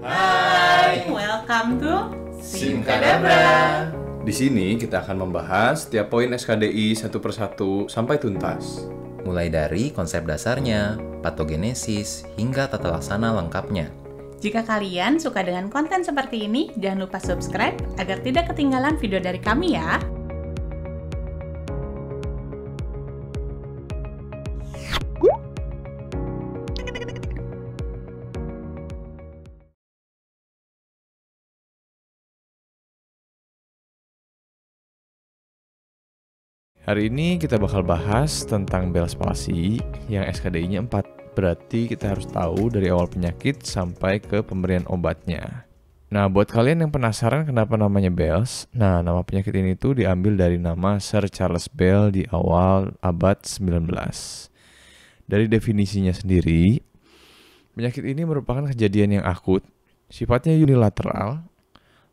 Hai, welcome to Simkadabra. Di sini kita akan membahas setiap poin SKDI satu persatu sampai tuntas. Mulai dari konsep dasarnya, patogenesis, hingga tata laksana lengkapnya. Jika kalian suka dengan konten seperti ini, jangan lupa subscribe agar tidak ketinggalan video dari kami ya. Hari ini kita bakal bahas tentang Bell's palsy yang SKDI-nya 4. Berarti kita harus tahu dari awal penyakit sampai ke pemberian obatnya. Nah, buat kalian yang penasaran kenapa namanya Bell's, nama penyakit ini tuh diambil dari nama Sir Charles Bell di awal abad 19. Dari definisinya sendiri, penyakit ini merupakan kejadian yang akut, sifatnya unilateral,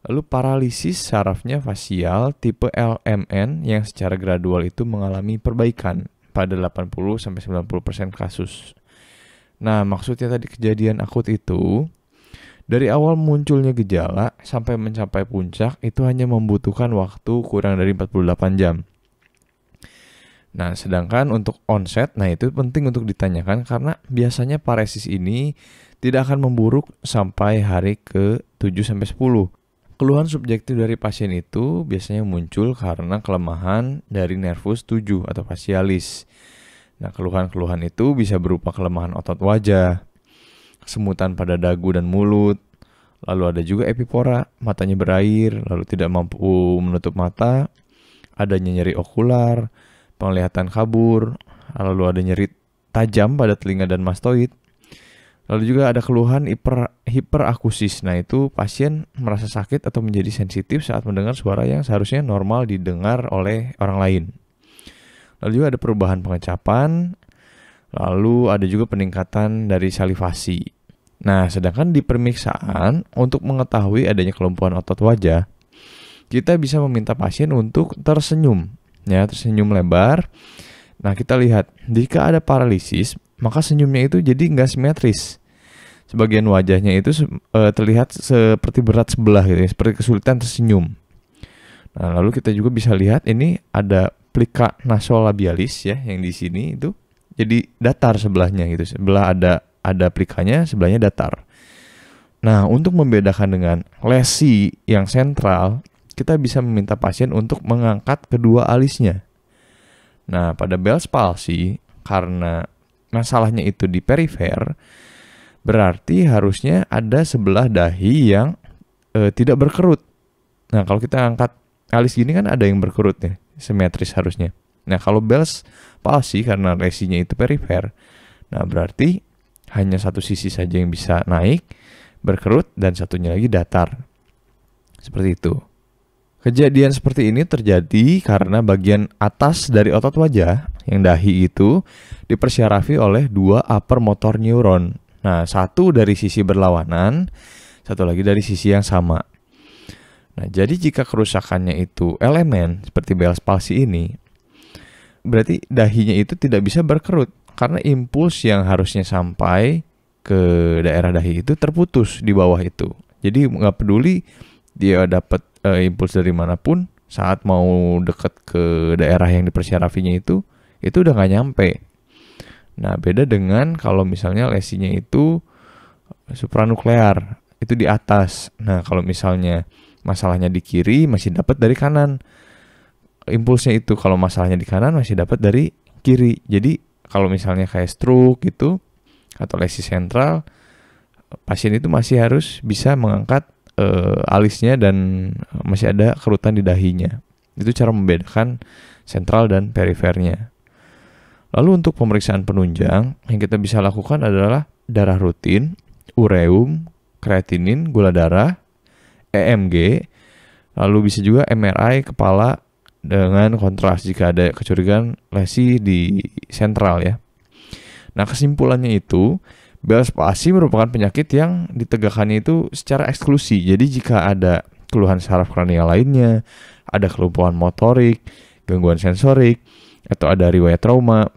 lalu paralisis sarafnya fasial tipe LMN yang secara gradual itu mengalami perbaikan pada 80-90% kasus. Nah, maksudnya tadi kejadian akut itu, dari awal munculnya gejala sampai mencapai puncak itu hanya membutuhkan waktu kurang dari 48 jam. Nah, sedangkan untuk onset, itu penting untuk ditanyakan karena biasanya paresis ini tidak akan memburuk sampai hari ke-7-10. Keluhan subjektif dari pasien itu biasanya muncul karena kelemahan dari nervus 7 atau facialis. Nah, keluhan-keluhan itu bisa berupa kelemahan otot wajah, kesemutan pada dagu dan mulut, lalu ada juga epipora, matanya berair, lalu tidak mampu menutup mata, adanya nyeri okular, penglihatan kabur, lalu ada nyeri tajam pada telinga dan mastoid. Lalu juga ada keluhan hiperakusis. Nah, itu pasien merasa sakit atau menjadi sensitif saat mendengar suara yang seharusnya normal didengar oleh orang lain. Lalu juga ada perubahan pengecapan. Lalu ada juga peningkatan dari salivasi. Nah, sedangkan di pemeriksaan untuk mengetahui adanya kelumpuhan otot wajah, kita bisa meminta pasien untuk tersenyum. Ya, tersenyum lebar. Nah, kita lihat jika ada paralisis, maka senyumnya itu jadi nggak simetris. Sebagian wajahnya itu terlihat seperti berat sebelah gitu ya, seperti kesulitan tersenyum. Nah, lalu kita juga bisa lihat ini ada plika nasolabialis ya, yang di sini itu jadi datar sebelahnya gitu. Sebelah ada plikanya, sebelahnya datar. Nah, untuk membedakan dengan lesi yang sentral, kita bisa meminta pasien untuk mengangkat kedua alisnya. Nah, pada Bell's palsy, karena masalahnya itu di perifer, berarti harusnya ada sebelah dahi yang tidak berkerut. Nah, kalau kita angkat alis gini kan ada yang berkerut nih, simetris harusnya. Nah, kalau Bell's palsy karena lesinya itu perifer, nah berarti hanya satu sisi saja yang bisa naik, berkerut, dan satunya lagi datar. Seperti itu. Kejadian seperti ini terjadi karena bagian atas dari otot wajah, yang dahi itu, dipersyarafi oleh dua upper motor neuron. Nah, satu dari sisi berlawanan, satu lagi dari sisi yang sama. Nah, jadi jika kerusakannya itu elemen seperti Bell's palsy ini, berarti dahinya itu tidak bisa berkerut karena impuls yang harusnya sampai ke daerah dahi itu terputus di bawah itu. Jadi nggak peduli dia dapat impuls dari manapun, saat mau dekat ke daerah yang dipersyarafinya itu udah nggak nyampe. Nah, beda dengan kalau misalnya lesinya itu supranuklear, itu di atas. Nah, kalau misalnya masalahnya di kiri masih dapat dari kanan. Impulsnya itu kalau masalahnya di kanan masih dapat dari kiri. Jadi kalau misalnya kayak stroke gitu atau lesi sentral, pasien itu masih harus bisa mengangkat alisnya dan masih ada kerutan di dahinya. Itu cara membedakan sentral dan perifernya. Lalu untuk pemeriksaan penunjang yang kita bisa lakukan adalah darah rutin, ureum, kreatinin, gula darah, EMG, lalu bisa juga MRI kepala dengan kontras jika ada kecurigaan lesi di sentral ya. Nah, kesimpulannya itu Bell's palsy merupakan penyakit yang ditegakkannya itu secara eksklusi. Jadi jika ada keluhan saraf kranial lainnya, ada kelumpuhan motorik, gangguan sensorik, atau ada riwayat trauma,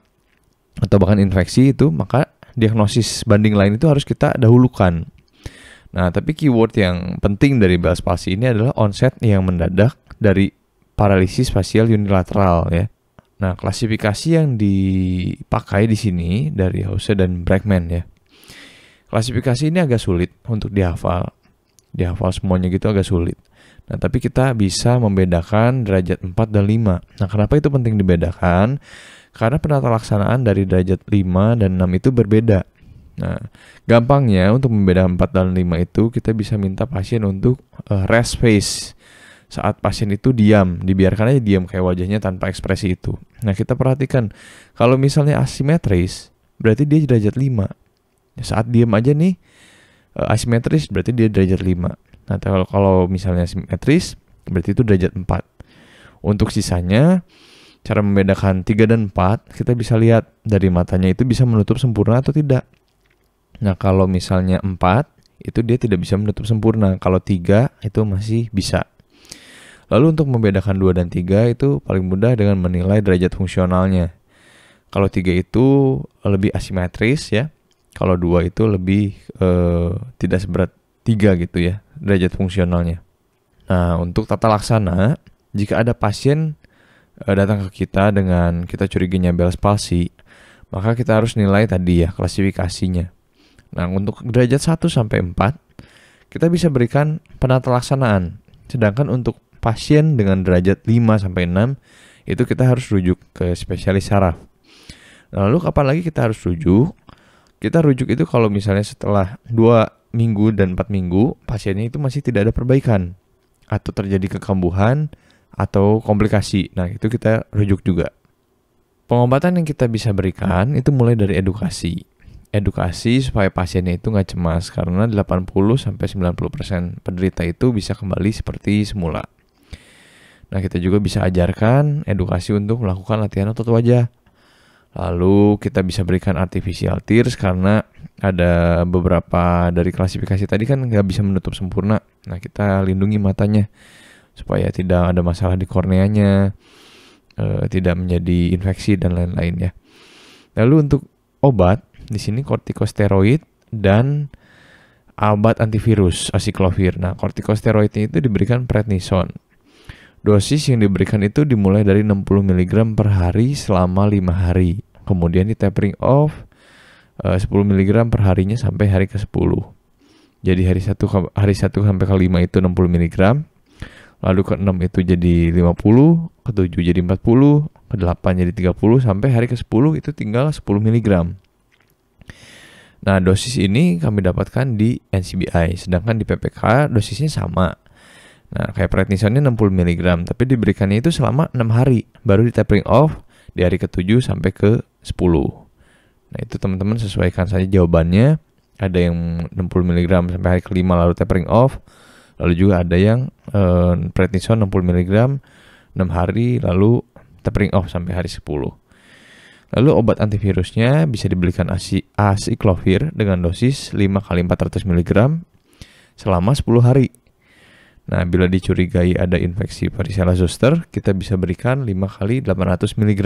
atau bahkan infeksi itu, maka diagnosis banding lain itu harus kita dahulukan. Nah, tapi keyword yang penting dari Bell's palsy ini adalah onset yang mendadak dari paralisis fasial unilateral ya. Nah, klasifikasi yang dipakai di sini dari House dan Bregman ya. Klasifikasi ini agak sulit untuk dihafal. Dihafal semuanya gitu agak sulit. Nah, tapi kita bisa membedakan derajat 4 dan 5. Nah, kenapa itu penting dibedakan? Karena penata laksanaan dari derajat 5 dan 6 itu berbeda. Nah, gampangnya untuk membedakan 4 dan 5 itu kita bisa minta pasien untuk rest face. Saat pasien itu diam, dibiarkan aja diam kayak wajahnya tanpa ekspresi itu. Nah, kita perhatikan kalau misalnya asimetris, berarti dia derajat 5. Saat diam aja nih asimetris berarti dia derajat 5. Nah, kalau misalnya simetris berarti itu derajat 4. Untuk sisanya, cara membedakan 3 dan 4 kita bisa lihat dari matanya itu bisa menutup sempurna atau tidak. Nah, kalau misalnya 4 itu dia tidak bisa menutup sempurna. Kalau 3 itu masih bisa. Lalu untuk membedakan 2 dan 3 itu paling mudah dengan menilai derajat fungsionalnya. Kalau 3 itu lebih asimetris ya. Kalau 2 itu lebih tidak seberat 3 gitu ya, derajat fungsionalnya. Nah, untuk tata laksana, jika ada pasien datang ke kita dengan kita curiganya Bell's palsy, maka kita harus nilai tadi ya, klasifikasinya. Nah, untuk derajat 1 sampai 4, kita bisa berikan penata laksanaan. Sedangkan untuk pasien dengan derajat 5 sampai 6, itu kita harus rujuk ke spesialis saraf. Lalu kapan lagi kita harus rujuk? Kita rujuk itu kalau misalnya setelah 2 minggu dan 4 minggu, pasiennya itu masih tidak ada perbaikan. Atau terjadi kekambuhan, atau komplikasi. Nah, itu kita rujuk juga. Pengobatan yang kita bisa berikan itu mulai dari edukasi. Edukasi supaya pasiennya itu nggak cemas, karena 80-90% penderita itu bisa kembali seperti semula. Nah, kita juga bisa ajarkan edukasi untuk melakukan latihan otot wajah. Lalu kita bisa berikan artificial tears karena ada beberapa dari klasifikasi tadi kan nggak bisa menutup sempurna. Nah, kita lindungi matanya supaya tidak ada masalah di korneanya, tidak menjadi infeksi dan lain-lain ya. Lalu untuk obat di sini kortikosteroid dan obat antivirus acyclovir. Nah, kortikosteroid itu diberikan prednison. Dosis yang diberikan itu dimulai dari 60 mg per hari selama 5 hari. Kemudian di tapering off 10 mg per harinya sampai hari ke-10. Jadi hari 1 sampai ke-5 itu 60 mg. Lalu ke-6 itu jadi 50, ke-7 jadi 40, ke-8 jadi 30, sampai hari ke-10 itu tinggal 10 mg. Nah, dosis ini kami dapatkan di NCBI, sedangkan di PPK dosisnya sama. Nah, kayak prednisonnya 60 mg, tapi diberikannya itu selama 6 hari, baru di tapering off di hari ke-7 sampai ke-10. Nah, itu teman-teman sesuaikan saja jawabannya. Ada yang 60 mg sampai hari ke-5 lalu tapering off. Lalu juga ada yang prednison 60 mg 6 hari lalu tapering off sampai hari 10. Lalu obat antivirusnya bisa diberikan acyclovir dengan dosis 5 kali 400 mg selama 10 hari. Nah, bila dicurigai ada infeksi varicella zoster, kita bisa berikan 5 kali 800 mg.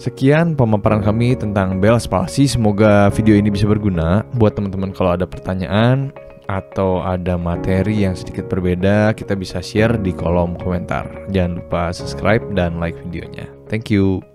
Sekian pemaparan kami tentang Bell's palsy. Semoga video ini bisa berguna buat teman-teman. Kalau ada pertanyaan atau ada materi yang sedikit berbeda, kita bisa share di kolom komentar. Jangan lupa subscribe dan like videonya. Thank you.